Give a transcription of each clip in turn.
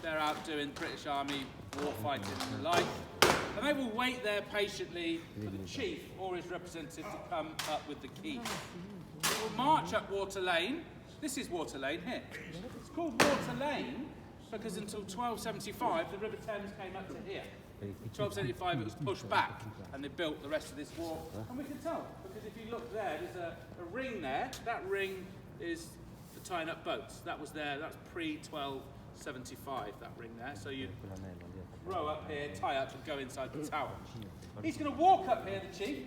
they're out doing British Army war fighting and the like. And they will wait there patiently for the chief or his representative to come up with the keys. They will march up Water Lane. This is Water Lane here. It's called Water Lane because until 1275 the River Thames came up to here. 1275 it was pushed back and they built the rest of this walk. And we can tell because if you look there, there's a ring there. That ring is for tying up boats. That was there, that's pre-1275, that ring there. So you'd row up here, tie up and go inside the tower. He's going to walk up here, the chief.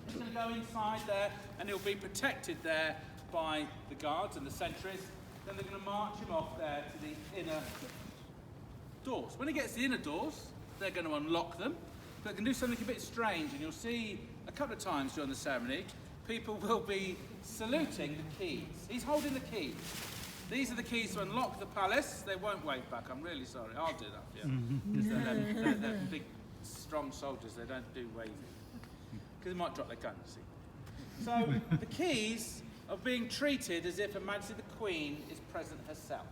He's going to go inside there and he'll be protected there by the guards and the sentries. Then they're going to march him off there to the inner doors. When he gets to the inner doors, they're going to unlock them. But they can do something a bit strange, and you'll see a couple of times during the ceremony, people will be saluting the keys. He's holding the keys. These are the keys to unlock the palace. They won't wave back, I'm really sorry. I'll do that for you. Because they're big, strong soldiers, they don't do waving. Because they might drop their guns, see. So the keys are being treated as if Her Majesty the Queen is present herself.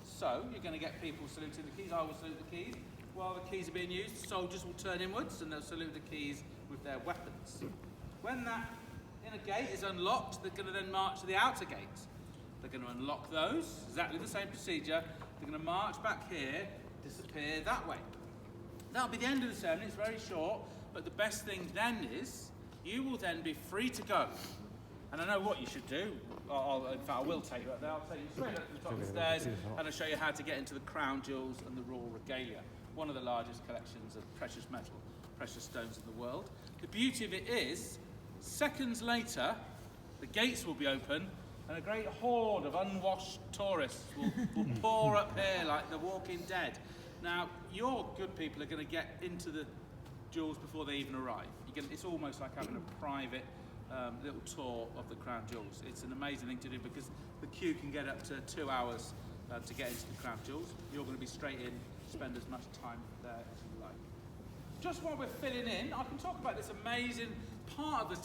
So you're going to get people saluting the keys. I will salute the keys. While the keys are being used, soldiers will turn inwards and they'll salute the keys with their weapons. When that inner gate is unlocked, they're going to then march to the outer gate. They're going to unlock those, exactly the same procedure. They're going to march back here, disappear that way. That'll be the end of the ceremony. It's very short, but the best thing then is you will then be free to go. And I know what you should do. In fact, I will take you up there. I'll take you straight up to the top of the stairs and I'll show you how to get into the crown jewels and the royal regalia. One of the largest collections of precious metal, precious stones in the world. The beauty of it is, seconds later, the gates will be open and a great horde of unwashed tourists will pour up here like the Walking Dead. Now, your good people are going to get into the jewels before they even arrive. It's almost like having a private little tour of the crown jewels. It's an amazing thing to do because the queue can get up to 2 hours to get into the crown jewels. You're going to be straight in, spend as much time there as you like. Just while we're filling in, I can talk about this amazing part of the